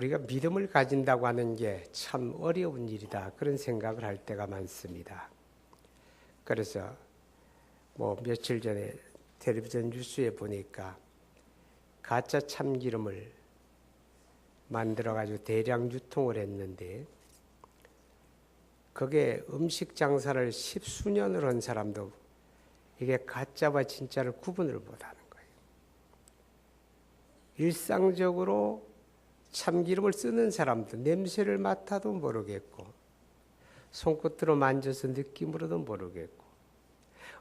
우리가 믿음을 가진다고 하는 게 참 어려운 일이다. 그런 생각을 할 때가 많습니다. 그래서 며칠 전에 텔레비전 뉴스에 보니까 가짜 참기름을 만들어가지고 대량 유통을 했는데 그게 음식 장사를 10수년을 한 사람도 이게 가짜와 진짜를 구분을 못하는 거예요. 일상적으로 참기름을 쓰는 사람도 냄새를 맡아도 모르겠고 손끝으로 만져서 느낌으로도 모르겠고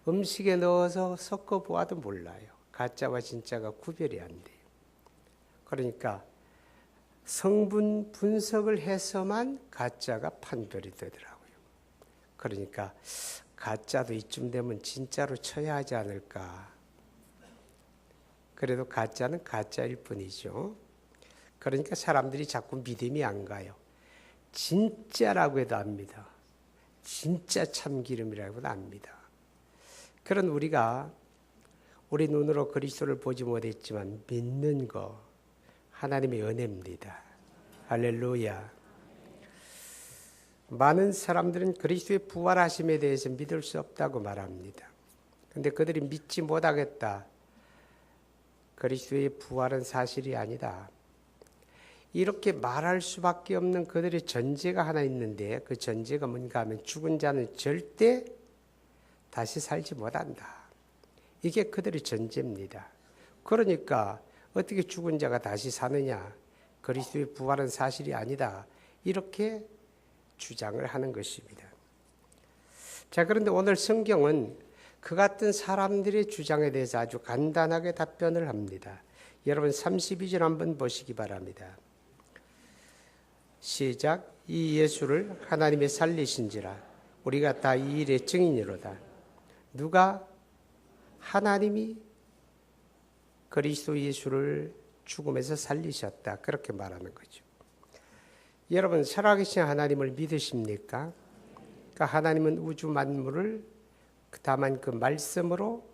음식에 넣어서 섞어보아도 몰라요. 가짜와 진짜가 구별이 안 돼요. 그러니까 성분 분석을 해서만 가짜가 판별이 되더라고요. 그러니까 가짜도 이쯤 되면 진짜로 쳐야 하지 않을까. 그래도 가짜는 가짜일 뿐이죠. 그러니까 사람들이 자꾸 믿음이 안 가요. 진짜라고 해도 압니다. 진짜 참기름이라고 해도 압니다. 그런 우리가 우리 눈으로 그리스도를 보지 못했지만 믿는 거 하나님의 은혜입니다. 할렐루야. 많은 사람들은 그리스도의 부활하심에 대해서 믿을 수 없다고 말합니다. 그런데 그들이 믿지 못하겠다. 그리스도의 부활은 사실이 아니다. 이렇게 말할 수밖에 없는 그들의 전제가 하나 있는데 그 전제가 뭔가 하면 죽은 자는 절대 다시 살지 못한다. 이게 그들의 전제입니다. 그러니까 어떻게 죽은 자가 다시 사느냐? 그리스도의 부활은 사실이 아니다. 이렇게 주장을 하는 것입니다. 자, 그런데 오늘 성경은 그 같은 사람들의 주장에 대해서 아주 간단하게 답변을 합니다. 여러분 32절 한번 보시기 바랍니다. 시작. 이 예수를 하나님의 살리신지라 우리가 다 이 일의 증인이로다. 누가? 하나님이 그리스도 예수를 죽음에서 살리셨다. 그렇게 말하는 거죠. 여러분 살아계신 하나님을 믿으십니까? 그러니까 하나님은 우주 만물을 다만 그 말씀으로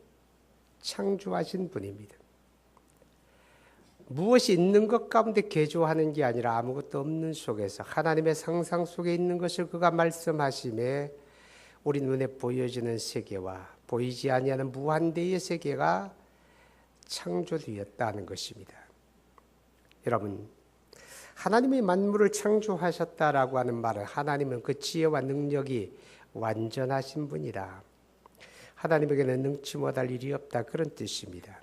창조하신 분입니다. 무엇이 있는 것 가운데 개조하는 게 아니라 아무것도 없는 속에서 하나님의 상상 속에 있는 것을 그가 말씀하심에 우리 눈에 보여지는 세계와 보이지 아니하는 무한대의 세계가 창조되었다는 것입니다. 여러분, 하나님이 만물을 창조하셨다라고 하는 말은 하나님은 그 지혜와 능력이 완전하신 분이다. 하나님에게는 능치 못할 일이 없다. 그런 뜻입니다.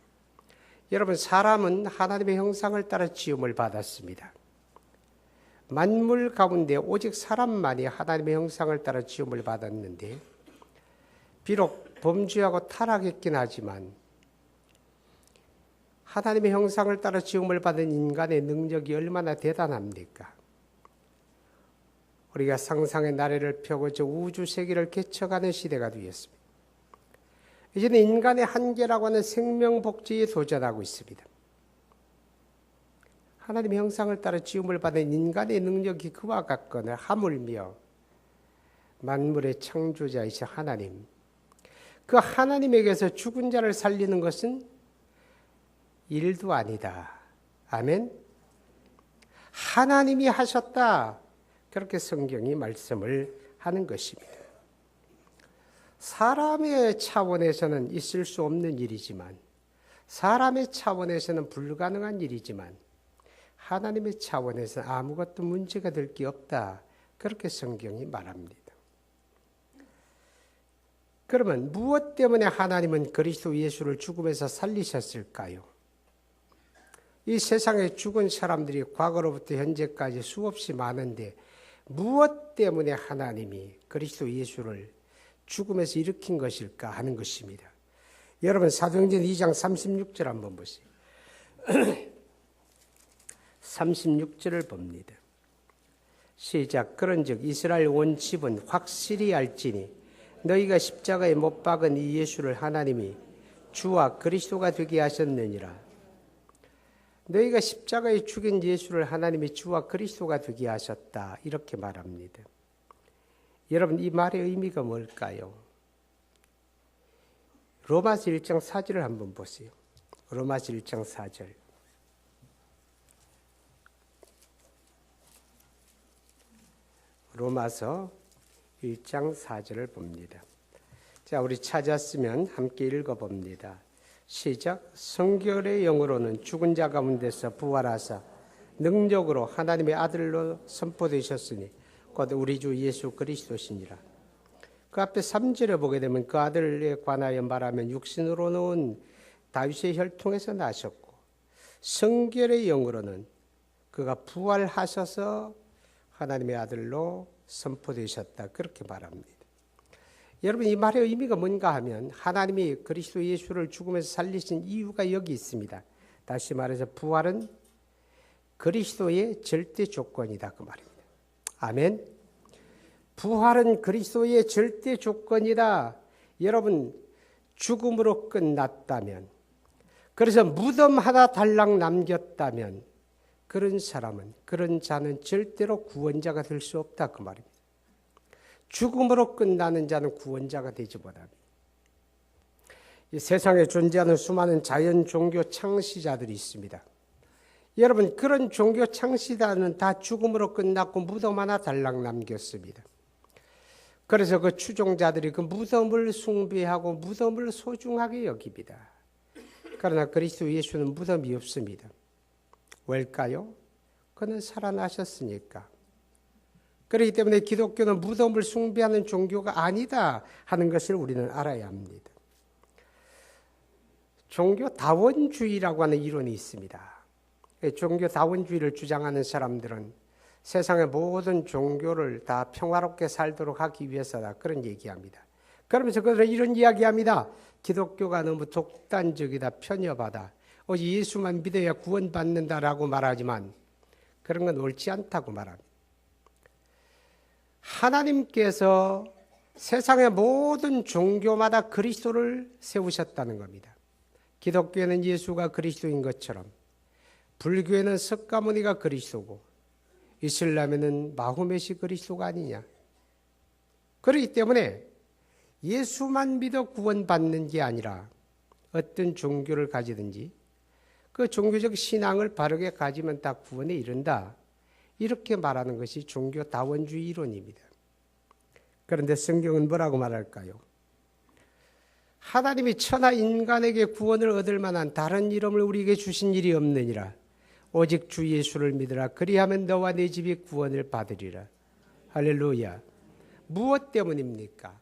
여러분, 사람은 하나님의 형상을 따라 지음을 받았습니다. 만물 가운데 오직 사람만이 하나님의 형상을 따라 지음을 받았는데 비록 범죄하고 타락했긴 하지만 하나님의 형상을 따라 지음을 받은 인간의 능력이 얼마나 대단합니까? 우리가 상상의 나래를 펴고 저 우주 세계를 개척하는 시대가 되었습니다. 이제는 인간의 한계라고 하는 생명복지에 도전하고 있습니다. 하나님의 형상을 따라 지음을 받은 인간의 능력이 그와 같거늘 하물며 만물의 창조자이신 하나님, 그 하나님에게서 죽은 자를 살리는 것은 일도 아니다. 아멘. 하나님이 하셨다. 그렇게 성경이 말씀을 하는 것입니다. 사람의 차원에서는 있을 수 없는 일이지만 사람의 차원에서는 불가능한 일이지만 하나님의 차원에서는 아무것도 문제가 될 게 없다. 그렇게 성경이 말합니다. 그러면 무엇 때문에 하나님은 그리스도 예수를 죽음에서 살리셨을까요? 이 세상에 죽은 사람들이 과거로부터 현재까지 수없이 많은데 무엇 때문에 하나님이 그리스도 예수를 죽음에서 일으킨 것일까 하는 것입니다. 여러분 사도행전 2장 36절 한번 보세요. 36절을 봅니다. 시작. 그런즉 이스라엘 온 집은 확실히 알지니 너희가 십자가에 못 박은 이 예수를 하나님이 주와 그리스도가 되게 하셨느니라. 너희가 십자가에 죽인 예수를 하나님이 주와 그리스도가 되게 하셨다. 이렇게 말합니다. 여러분 이 말의 의미가 뭘까요? 로마서 1장 4절을 한번 보세요. 로마서 1장 4절. 로마서 1장 4절을 봅니다. 자, 우리 찾았으면 함께 읽어봅니다. 시작. 성결의 영으로는 죽은 자 가운데서 부활하사 능력으로 하나님의 아들로 선포되셨으니 곧 우리 주 예수 그리스도시니라. 그 앞에 3절에 보게 되면 그 아들에 관하여 말하면 육신으로는 다윗의 혈통에서 나셨고 성결의 영으로는 그가 부활하셔서 하나님의 아들로 선포되셨다. 그렇게 말합니다. 여러분, 이 말의 의미가 뭔가 하면 하나님이 그리스도 예수를 죽음에서 살리신 이유가 여기 있습니다. 다시 말해서 부활은 그리스도의 절대 조건이다. 그 말입니다. 아멘. 부활은 그리스도의 절대 조건이다. 여러분, 죽음으로 끝났다면, 그래서 무덤 하나 달랑 남겼다면 그런 사람은, 그런 자는 절대로 구원자가 될 수 없다. 그 말입니다. 죽음으로 끝나는 자는 구원자가 되지 못합니다. 이 세상에 존재하는 수많은 자연 종교 창시자들이 있습니다. 여러분, 그런 종교 창시자는 다 죽음으로 끝났고 무덤 하나 달랑 남겼습니다. 그래서 그 추종자들이 그 무덤을 숭배하고 무덤을 소중하게 여깁니다. 그러나 그리스도 예수는 무덤이 없습니다. 왜일까요? 그는 살아나셨으니까. 그렇기 때문에 기독교는 무덤을 숭배하는 종교가 아니다 하는 것을 우리는 알아야 합니다. 종교 다원주의라고 하는 이론이 있습니다. 종교 다원주의를 주장하는 사람들은 세상의 모든 종교를 다 평화롭게 살도록 하기 위해서다. 그런 얘기합니다. 그러면서 그들은 이런 이야기합니다. 기독교가 너무 독단적이다, 편협하다. 오직 예수만 믿어야 구원받는다라고 말하지만 그런 건 옳지 않다고 말합니다. 하나님께서 세상의 모든 종교마다 그리스도를 세우셨다는 겁니다. 기독교에는 예수가 그리스도인 것처럼 불교에는 석가모니가 그리스도고 이슬람에는 마호멧이 그리스도가 아니냐. 그렇기 때문에 예수만 믿어 구원받는 게 아니라 어떤 종교를 가지든지 그 종교적 신앙을 바르게 가지면 다 구원에 이른다. 이렇게 말하는 것이 종교 다원주의 이론입니다. 그런데 성경은 뭐라고 말할까요? 하나님이 천하 인간에게 구원을 얻을 만한 다른 이름을 우리에게 주신 일이 없느니라. 오직 주 예수를 믿으라. 그리하면 너와 네 집이 구원을 받으리라. 할렐루야. 무엇 때문입니까?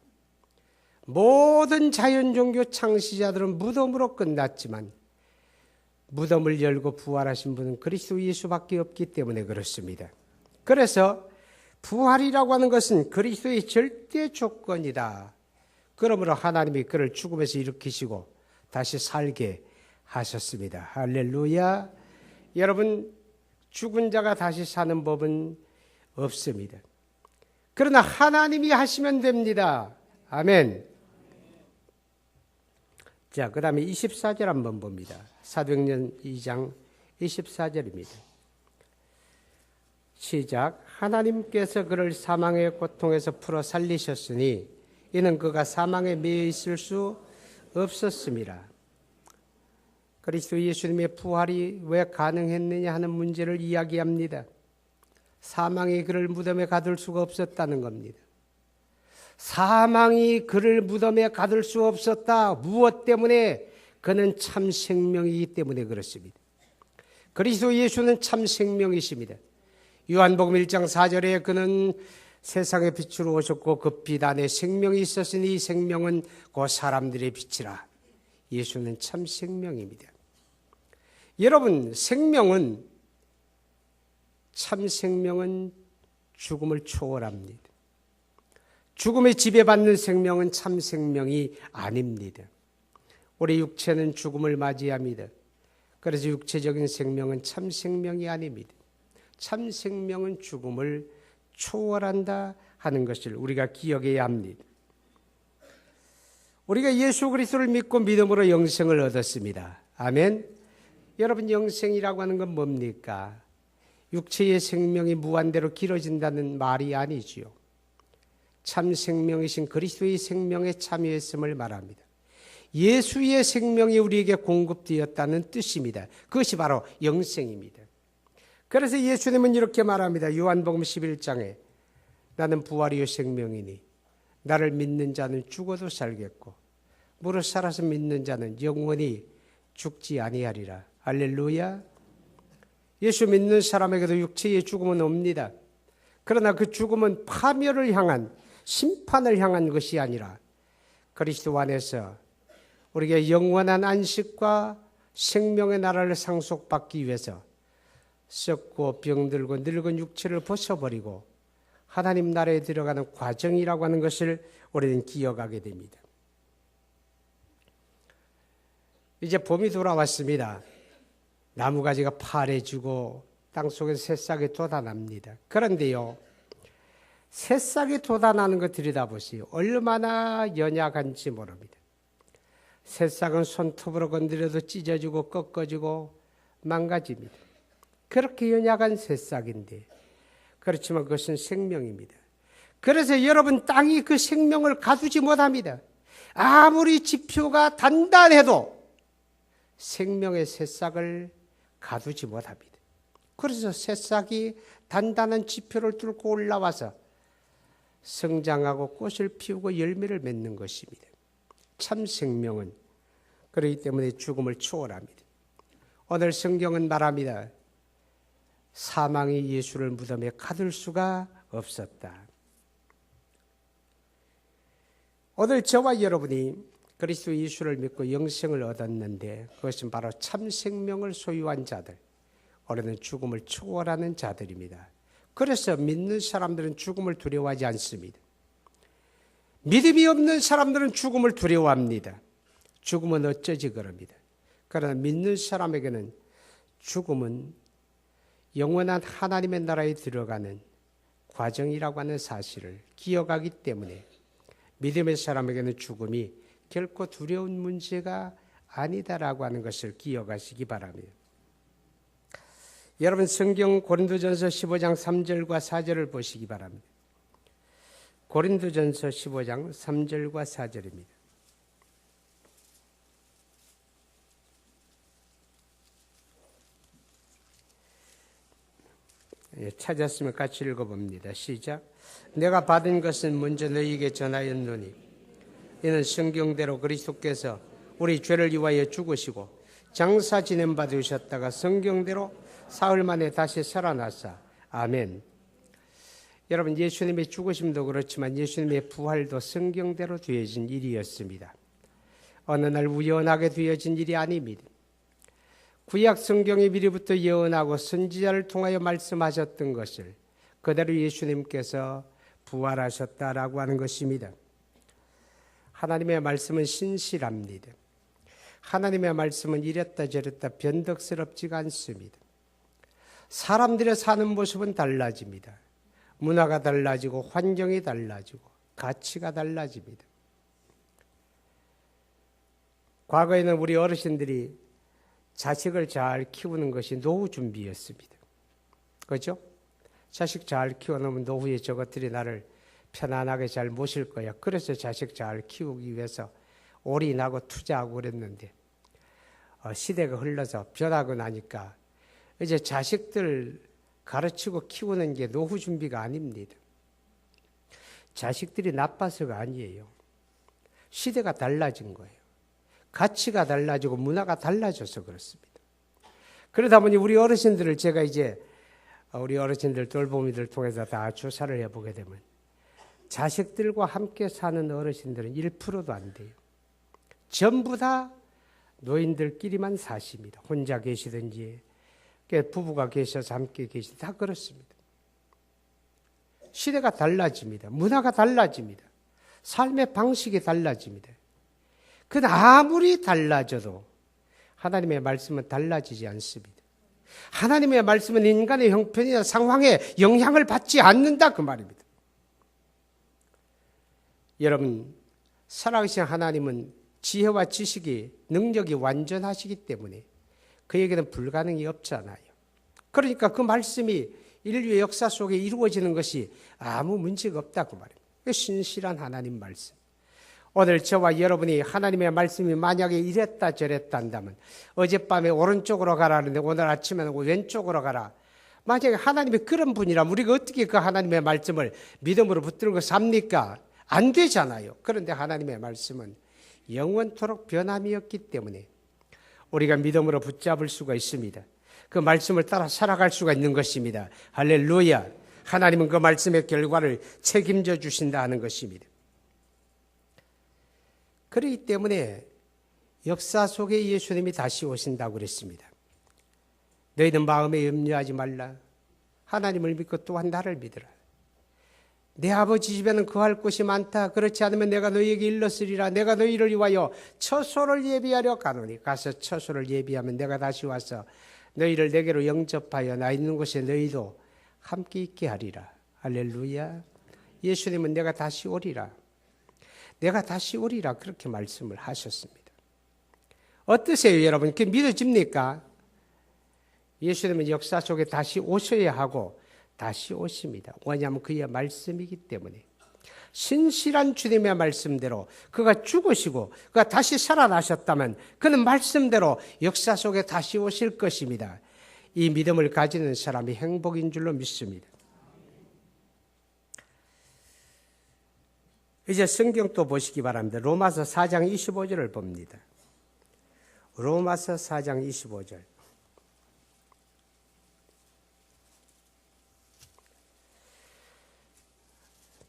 모든 자연 종교 창시자들은 무덤으로 끝났지만 무덤을 열고 부활하신 분은 그리스도 예수밖에 없기 때문에 그렇습니다. 그래서 부활이라고 하는 것은 그리스도의 절대 조건이다. 그러므로 하나님이 그를 죽음에서 일으키시고 다시 살게 하셨습니다. 할렐루야. 여러분, 죽은 자가 다시 사는 법은 없습니다. 그러나 하나님이 하시면 됩니다. 아멘. 자, 그 다음에 24절 한번 봅니다. 사도행전 2장 24절입니다. 시작. 하나님께서 그를 사망의 고통에서 풀어 살리셨으니 이는 그가 사망에 매여 있을 수 없었습니다. 그리스도 예수님의 부활이 왜 가능했느냐 하는 문제를 이야기합니다. 사망이 그를 무덤에 가둘 수가 없었다는 겁니다. 사망이 그를 무덤에 가둘 수 없었다. 무엇 때문에? 그는 참 생명이기 때문에 그렇습니다. 그리스도 예수는 참 생명이십니다. 요한복음 1장 4절에 그는 세상의 빛으로 오셨고 그 빛 안에 생명이 있었으니 이 생명은 그 사람들의 빛이라. 예수는 참 생명입니다. 여러분, 참 생명은 죽음을 초월합니다. 죽음에 지배받는 생명은 참 생명이 아닙니다. 우리 육체는 죽음을 맞이합니다. 그래서 육체적인 생명은 참 생명이 아닙니다. 참 생명은 죽음을 초월한다 하는 것을 우리가 기억해야 합니다. 우리가 예수 그리스도를 믿고 믿음으로 영생을 얻었습니다. 아멘. 여러분, 영생이라고 하는 건 뭡니까? 육체의 생명이 무한대로 길어진다는 말이 아니지요. 참 생명이신 그리스도의 생명에 참여했음을 말합니다. 예수의 생명이 우리에게 공급되었다는 뜻입니다. 그것이 바로 영생입니다. 그래서 예수님은 이렇게 말합니다. 요한복음 11장에 나는 부활이요 생명이니 나를 믿는 자는 죽어도 살겠고 무릇 살아서 믿는 자는 영원히 죽지 아니하리라. 할렐루야. 예수 믿는 사람에게도 육체의 죽음은 옵니다. 그러나 그 죽음은 파멸을 향한, 심판을 향한 것이 아니라 그리스도 안에서 우리에게 영원한 안식과 생명의 나라를 상속받기 위해서 썩고 병들고 늙은 육체를 벗어버리고 하나님 나라에 들어가는 과정이라고 하는 것을 우리는 기억하게 됩니다. 이제 봄이 돌아왔습니다. 나무가지가 파래지고 땅속에서 새싹이 돋아납니다. 그런데요, 새싹이 돋아나는 것 들여다보세요. 얼마나 연약한지 모릅니다. 새싹은 손톱으로 건드려도 찢어지고 꺾어지고 망가집니다. 그렇게 연약한 새싹인데, 그렇지만 그것은 생명입니다. 그래서 여러분, 땅이 그 생명을 가두지 못합니다. 아무리 지표가 단단해도 생명의 새싹을 가두지 못합니다. 그래서 새싹이 단단한 지표를 뚫고 올라와서 성장하고 꽃을 피우고 열매를 맺는 것입니다. 참 생명은 그렇기 때문에 죽음을 초월합니다. 오늘 성경은 말합니다. 사망이 예수를 무덤에 가둘 수가 없었다. 오늘 저와 여러분이 그리스도 예수를 믿고 영생을 얻었는데 그것은 바로 참 생명을 소유한 자들, 우리는 죽음을 초월하는 자들입니다. 그래서 믿는 사람들은 죽음을 두려워하지 않습니다. 믿음이 없는 사람들은 죽음을 두려워합니다. 죽음은 어쩌지 그럽니다. 그러나 믿는 사람에게는 죽음은 영원한 하나님의 나라에 들어가는 과정이라고 하는 사실을 기억하기 때문에 믿음의 사람에게는 죽음이 결코 두려운 문제가 아니다라고 하는 것을 기억하시기 바랍니다. 여러분 성경 고린도전서 15장 3절과 4절을 보시기 바랍니다. 고린도전서 15장 3절과 4절입니다. 찾았으면 같이 읽어봅니다. 시작. 내가 받은 것은 먼저 너희에게 전하였노니 이는 성경대로 그리스도께서 우리 죄를 위하여 죽으시고 장사 지냄 받으셨다가 성경대로 사흘 만에 다시 살아나사. 아멘. 여러분 예수님의 죽으심도 그렇지만 예수님의 부활도 성경대로 되어진 일이었습니다. 어느 날 우연하게 되어진 일이 아닙니다. 구약 성경이 미리부터 예언하고 선지자를 통하여 말씀하셨던 것을 그대로 예수님께서 부활하셨다라고 하는 것입니다. 하나님의 말씀은 신실합니다. 하나님의 말씀은 이랬다 저랬다 변덕스럽지가 않습니다. 사람들의 사는 모습은 달라집니다. 문화가 달라지고 환경이 달라지고 가치가 달라집니다. 과거에는 우리 어르신들이 자식을 잘 키우는 것이 노후 준비였습니다. 그렇죠? 자식 잘 키워놓으면 노후에 저것들이 나를 편안하게 잘 모실 거야. 그래서 자식 잘 키우기 위해서 올인하고 투자하고 그랬는데 시대가 흘러서 변하고 나니까 이제 자식들 가르치고 키우는 게 노후 준비가 아닙니다. 자식들이 나빠서가 아니에요. 시대가 달라진 거예요. 가치가 달라지고 문화가 달라져서 그렇습니다. 그러다 보니 우리 어르신들을 제가 이제 우리 어르신들 돌보미들 통해서 다 조사를 해보게 되면 자식들과 함께 사는 어르신들은 1%도 안 돼요. 전부 다 노인들끼리만 사십니다. 혼자 계시든지 부부가 계셔서 함께 계시든지 다 그렇습니다. 시대가 달라집니다. 문화가 달라집니다. 삶의 방식이 달라집니다. 그러나 아무리 달라져도 하나님의 말씀은 달라지지 않습니다. 하나님의 말씀은 인간의 형편이나 상황에 영향을 받지 않는다 그 말입니다. 여러분 살아계신 하나님은 지혜와 지식이 능력이 완전하시기 때문에 그에게는 불가능이 없잖아요. 그러니까 그 말씀이 인류의 역사 속에 이루어지는 것이 아무 문제가 없다 그 말입니다. 신실한 하나님 말씀. 오늘 저와 여러분이 하나님의 말씀이 만약에 이랬다 저랬다 한다면 어젯밤에 오른쪽으로 가라는데 오늘 아침에는 왼쪽으로 가라. 만약에 하나님이 그런 분이라면 우리가 어떻게 그 하나님의 말씀을 믿음으로 붙들고 삽니까? 안 되잖아요. 그런데 하나님의 말씀은 영원토록 변함이 없기 때문에 우리가 믿음으로 붙잡을 수가 있습니다. 그 말씀을 따라 살아갈 수가 있는 것입니다. 할렐루야. 하나님은 그 말씀의 결과를 책임져 주신다는 것입니다. 그렇기 때문에 역사 속에 예수님이 다시 오신다고 그랬습니다. 너희는 마음에 염려하지 말라. 하나님을 믿고 또한 나를 믿으라. 내 아버지 집에는 거할 곳이 많다. 그렇지 않으면 내가 너희에게 일렀으리라. 내가 너희를 위하여 처소를 예비하려 가노니 가서 처소를 예비하면 내가 다시 와서 너희를 내게로 영접하여 나 있는 곳에 너희도 함께 있게 하리라. 할렐루야. 예수님은 내가 다시 오리라. 내가 다시 오리라 그렇게 말씀을 하셨습니다. 어떠세요 여러분? 그게 믿어집니까? 예수님은 역사 속에 다시 오셔야 하고 다시 오십니다. 왜냐하면 그의 말씀이기 때문에. 신실한 주님의 말씀대로 그가 죽으시고 그가 다시 살아나셨다면 그는 말씀대로 역사 속에 다시 오실 것입니다. 이 믿음을 가지는 사람이 행복인 줄로 믿습니다. 이제 성경 또 보시기 바랍니다. 로마서 4장 25절을 봅니다. 로마서 4장 25절.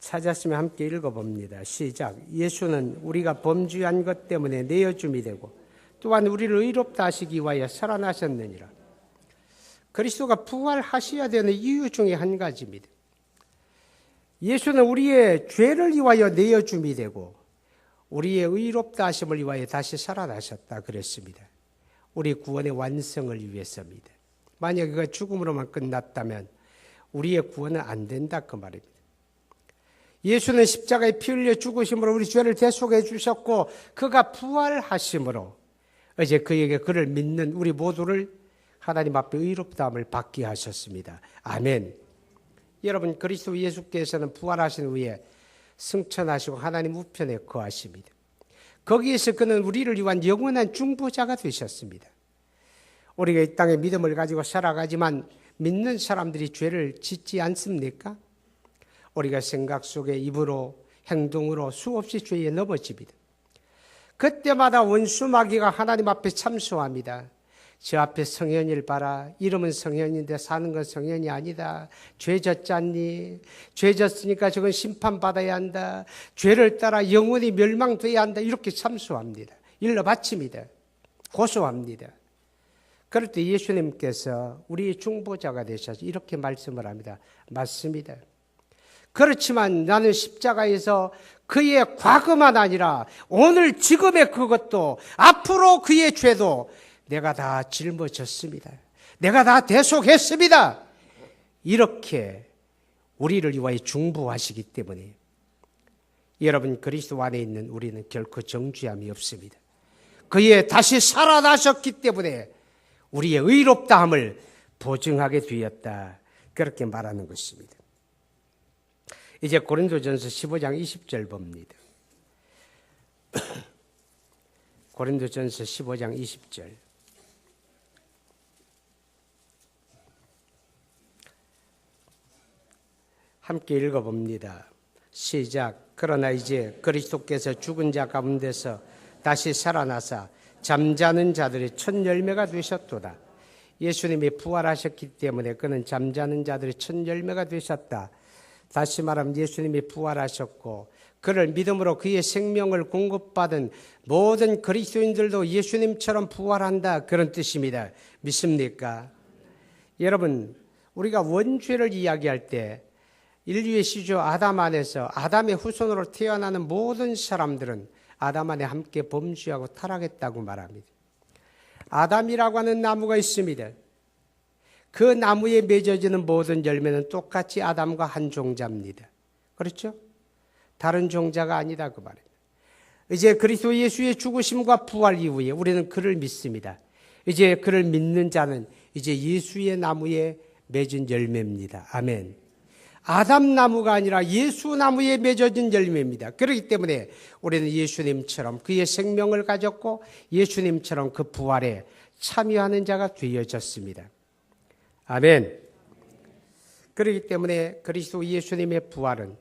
찾았으면 함께 읽어봅니다. 시작. 예수는 우리가 범죄한 것 때문에 내어줌이 되고 또한 우리를 의롭다 하시기 위하여 살아나셨느니라. 그리스도가 부활하셔야 되는 이유 중에 한 가지입니다. 예수는 우리의 죄를 위하여 내어줌이 되고 우리의 의롭다 하심을 위하여 다시 살아나셨다 그랬습니다. 우리 구원의 완성을 위해서입니다. 만약 그가 죽음으로만 끝났다면 우리의 구원은 안 된다 그 말입니다. 예수는 십자가에 피 흘려 죽으심으로 우리 죄를 대속해 주셨고 그가 부활하심으로 이제 그에게 그를 믿는 우리 모두를 하나님 앞에 의롭다함을 받게 하셨습니다. 아멘. 여러분 그리스도 예수께서는 부활하신 후에 승천하시고 하나님 우편에 거하십니다. 거기에서 그는 우리를 위한 영원한 중보자가 되셨습니다. 우리가 이 땅에 믿음을 가지고 살아가지만 믿는 사람들이 죄를 짓지 않습니까? 우리가 생각 속에 입으로 행동으로 수없이 죄에 넘어집니다. 그때마다 원수 마귀가 하나님 앞에 참소합니다. 저 앞에 성현이를 봐라. 이름은 성현인데 사는 건 성현이 아니다. 죄 졌잖니? 죄 졌으니까 저건 심판받아야 한다. 죄를 따라 영원히 멸망돼야 한다. 이렇게 참소합니다. 일러 바칩니다. 고소합니다. 그럴 때 예수님께서 우리의 중보자가 되셔서 이렇게 말씀을 합니다. 맞습니다. 그렇지만 나는 십자가에서 그의 과거만 아니라 오늘 지금의 그것도 앞으로 그의 죄도 내가 다 짊어졌습니다. 내가 다 대속했습니다. 이렇게 우리를 위하여 중보하시기 때문에 여러분 그리스도 안에 있는 우리는 결코 정죄함이 없습니다. 그의 다시 살아나셨기 때문에 우리의 의롭다함을 보증하게 되었다. 그렇게 말하는 것입니다. 이제 고린도전서 15장 20절 봅니다. 고린도전서 15장 20절. 함께 읽어봅니다. 시작. 그러나 이제 그리스도께서 죽은 자 가운데서 다시 살아나사 잠자는 자들의 첫 열매가 되셨도다. 예수님이 부활하셨기 때문에 그는 잠자는 자들의 첫 열매가 되셨다. 다시 말하면 예수님이 부활하셨고 그를 믿음으로 그의 생명을 공급받은 모든 그리스도인들도 예수님처럼 부활한다. 그런 뜻입니다. 믿습니까? 여러분 우리가 원죄를 이야기할 때 인류의 시조 아담 안에서 아담의 후손으로 태어나는 모든 사람들은 아담 안에 함께 범죄하고 타락했다고 말합니다. 아담이라고 하는 나무가 있습니다. 그 나무에 맺어지는 모든 열매는 똑같이 아담과 한 종자입니다. 그렇죠? 다른 종자가 아니다 그 말입니다. 이제 그리스도 예수의 죽으심과 부활 이후에 우리는 그를 믿습니다. 이제 그를 믿는 자는 이제 예수의 나무에 맺은 열매입니다. 아멘. 아담 나무가 아니라 예수 나무에 맺어진 열매입니다. 그렇기 때문에 우리는 예수님처럼 그의 생명을 가졌고 예수님처럼 그 부활에 참여하는 자가 되어졌습니다. 아멘. 그렇기 때문에 그리스도 예수님의 부활은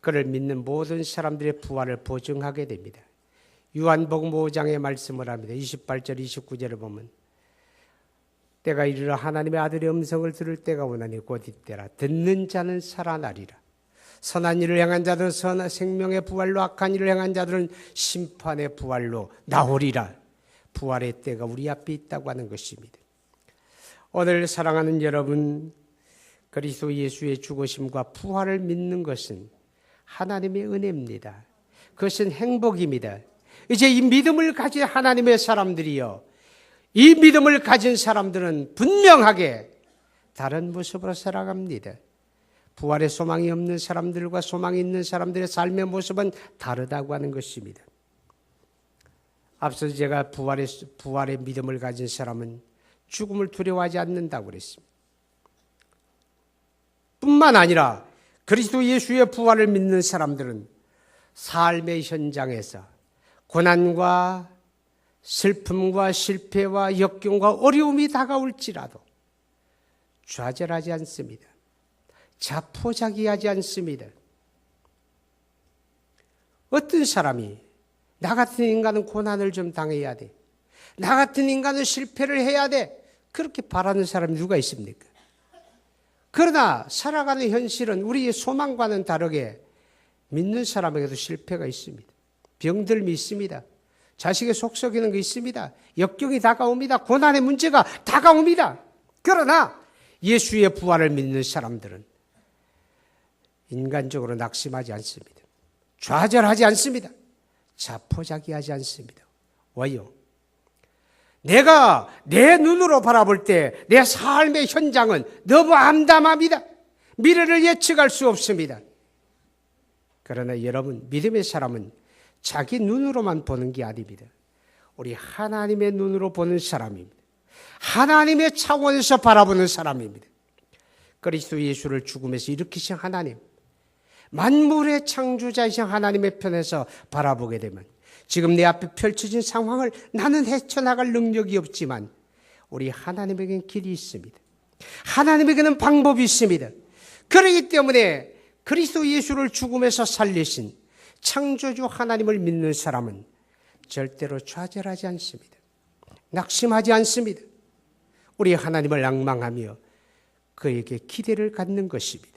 그를 믿는 모든 사람들의 부활을 보증하게 됩니다. 요한복음 5장의 말씀을 합니다. 28절 29절을 보면 때가 이르러 하나님의 아들의 음성을 들을 때가 오나니 곧 이때라. 듣는 자는 살아나리라. 선한 일을 행한 자들은 생명의 부활로, 악한 일을 행한 자들은 심판의 부활로 나오리라. 부활의 때가 우리 앞에 있다고 하는 것입니다. 오늘 사랑하는 여러분, 그리스도 예수의 죽으심과 부활을 믿는 것은 하나님의 은혜입니다. 그것은 행복입니다. 이제 이 믿음을 가진 하나님의 사람들이요, 이 믿음을 가진 사람들은 분명하게 다른 모습으로 살아갑니다. 부활의 소망이 없는 사람들과 소망이 있는 사람들의 삶의 모습은 다르다고 하는 것입니다. 앞서 제가 부활의 믿음을 가진 사람은 죽음을 두려워하지 않는다고 그랬습니다. 뿐만 아니라 그리스도 예수의 부활을 믿는 사람들은 삶의 현장에서 고난과 슬픔과 실패와 역경과 어려움이 다가올지라도 좌절하지 않습니다. 자포자기하지 않습니다. 어떤 사람이 나 같은 인간은 고난을 좀 당해야 돼, 나 같은 인간은 실패를 해야 돼, 그렇게 바라는 사람이 누가 있습니까? 그러나 살아가는 현실은 우리의 소망과는 다르게 믿는 사람에게도 실패가 있습니다. 병들미 있습니다. 자식의 속 썩이는 게 있습니다. 역경이 다가옵니다. 고난의 문제가 다가옵니다. 그러나 예수의 부활을 믿는 사람들은 인간적으로 낙심하지 않습니다. 좌절하지 않습니다. 자포자기하지 않습니다. 왜요? 내가 내 눈으로 바라볼 때 내 삶의 현장은 너무 암담합니다. 미래를 예측할 수 없습니다. 그러나 여러분, 믿음의 사람은 자기 눈으로만 보는 게 아닙니다. 우리 하나님의 눈으로 보는 사람입니다. 하나님의 차원에서 바라보는 사람입니다. 그리스도 예수를 죽음에서 일으키신 하나님, 만물의 창조자이신 하나님의 편에서 바라보게 되면 지금 내 앞에 펼쳐진 상황을 나는 헤쳐나갈 능력이 없지만 우리 하나님에게는 길이 있습니다. 하나님에게는 방법이 있습니다. 그렇기 때문에 그리스도 예수를 죽음에서 살리신 창조주 하나님을 믿는 사람은 절대로 좌절하지 않습니다. 낙심하지 않습니다. 우리 하나님을 앙망하며 그에게 기대를 갖는 것입니다.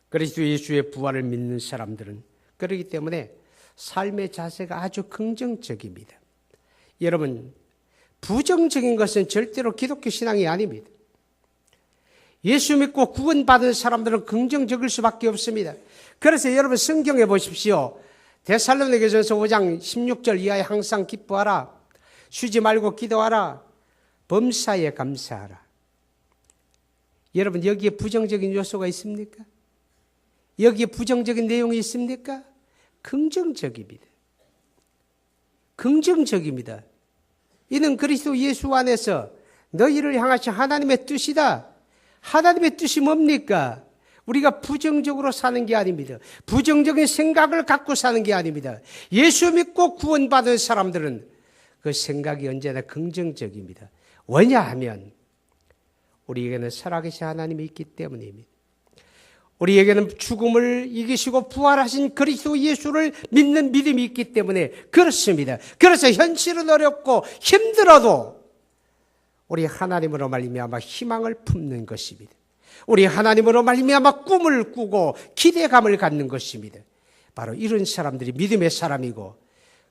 그리스도 예수의 부활을 믿는 사람들은 그렇기 때문에 삶의 자세가 아주 긍정적입니다. 여러분, 부정적인 것은 절대로 기독교 신앙이 아닙니다. 예수 믿고 구원받은 사람들은 긍정적일 수밖에 없습니다. 그래서 여러분 성경에 보십시오. 데살로니가전서 5장 16절 이하에 항상 기뻐하라, 쉬지 말고 기도하라, 범사에 감사하라. 여러분, 여기에 부정적인 요소가 있습니까? 여기에 부정적인 내용이 있습니까? 긍정적입니다. 긍정적입니다. 이는 그리스도 예수 안에서 너희를 향하신 하나님의 뜻이다. 하나님의 뜻이 뭡니까? 우리가 부정적으로 사는 게 아닙니다. 부정적인 생각을 갖고 사는 게 아닙니다. 예수 믿고 구원받은 사람들은 그 생각이 언제나 긍정적입니다. 왜냐하면 우리에게는 살아계신 하나님이 있기 때문입니다. 우리에게는 죽음을 이기시고 부활하신 그리스도 예수를 믿는 믿음이 있기 때문에 그렇습니다. 그래서 현실은 어렵고 힘들어도 우리 하나님으로 말미암아 희망을 품는 것입니다. 우리 하나님으로 말미암아 꿈을 꾸고 기대감을 갖는 것입니다. 바로 이런 사람들이 믿음의 사람이고,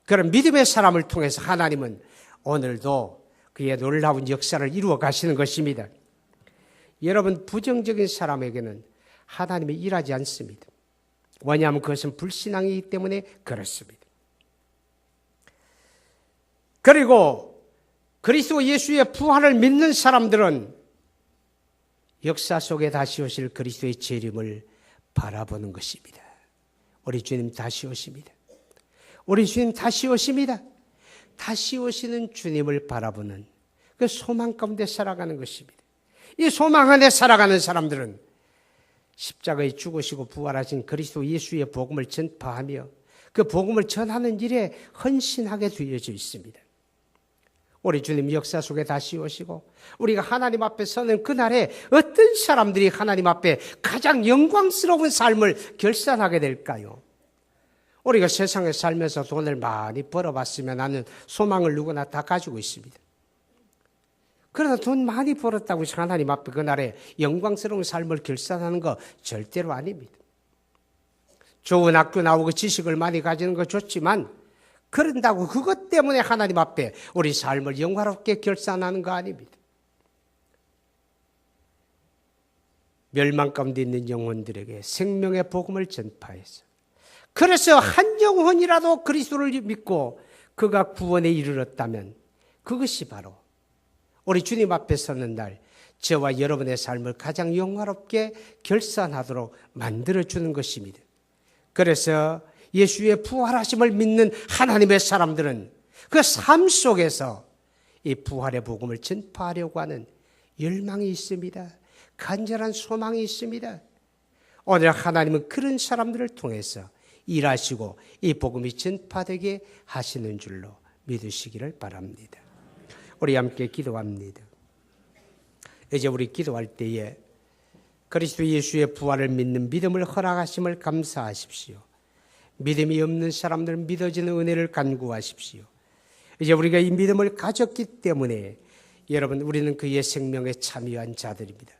그런 믿음의 사람을 통해서 하나님은 오늘도 그의 놀라운 역사를 이루어 가시는 것입니다. 여러분, 부정적인 사람에게는 하나님이 일하지 않습니다. 왜냐하면 그것은 불신앙이기 때문에 그렇습니다. 그리고 그리스도 예수의 부활을 믿는 사람들은 역사 속에 다시 오실 그리스도의 재림을 바라보는 것입니다. 우리 주님 다시 오십니다. 우리 주님 다시 오십니다. 다시 오시는 주님을 바라보는 그 소망 가운데 살아가는 것입니다. 이 소망 안에 살아가는 사람들은 십자가에 죽으시고 부활하신 그리스도 예수의 복음을 전파하며 그 복음을 전하는 일에 헌신하게 되어져 있습니다. 우리 주님 역사 속에 다시 오시고 우리가 하나님 앞에 서는 그날에 어떤 사람들이 하나님 앞에 가장 영광스러운 삶을 결산하게 될까요? 우리가 세상에 살면서 돈을 많이 벌어봤으면 하는 소망을 누구나 다 가지고 있습니다. 그러나 돈 많이 벌었다고 해서 하나님 앞에 그날에 영광스러운 삶을 결산하는 거 절대로 아닙니다. 좋은 학교 나오고 지식을 많이 가지는 거 좋지만 그런다고 그것 때문에 하나님 앞에 우리 삶을 영화롭게 결산하는 거 아닙니다. 멸망 가운데 있는 영혼들에게 생명의 복음을 전파해서 그래서 한 영혼이라도 그리스도를 믿고 그가 구원에 이르렀다면 그것이 바로 우리 주님 앞에 서는 날 저와 여러분의 삶을 가장 영화롭게 결산하도록 만들어주는 것입니다. 그래서 예수의 부활하심을 믿는 하나님의 사람들은 그 삶 속에서 이 부활의 복음을 전파하려고 하는 열망이 있습니다. 간절한 소망이 있습니다. 오늘 하나님은 그런 사람들을 통해서 일하시고 이 복음이 전파되게 하시는 줄로 믿으시기를 바랍니다. 우리 함께 기도합니다. 이제 우리 기도할 때에 그리스도 예수의 부활을 믿는 믿음을 허락하심을 감사하십시오. 믿음이 없는 사람들은 믿어지는 은혜를 간구하십시오. 이제 우리가 이 믿음을 가졌기 때문에 여러분 우리는 그의 생명에 참여한 자들입니다.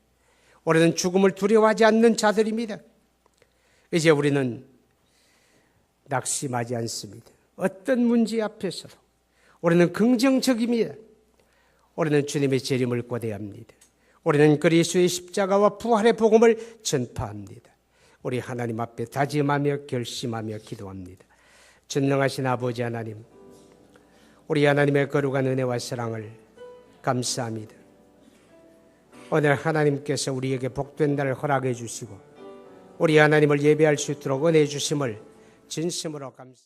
우리는 죽음을 두려워하지 않는 자들입니다. 이제 우리는 낙심하지 않습니다. 어떤 문제 앞에서도 우리는 긍정적입니다. 우리는 주님의 재림을 고대합니다. 우리는 그리스도의 십자가와 부활의 복음을 전파합니다. 우리 하나님 앞에 다짐하며 결심하며 기도합니다. 전능하신 아버지 하나님, 우리 하나님의 거룩한 은혜와 사랑을 감사합니다. 오늘 하나님께서 우리에게 복된 날을 허락해 주시고 우리 하나님을 예배할 수 있도록 은혜 주심을 진심으로 감사합니다.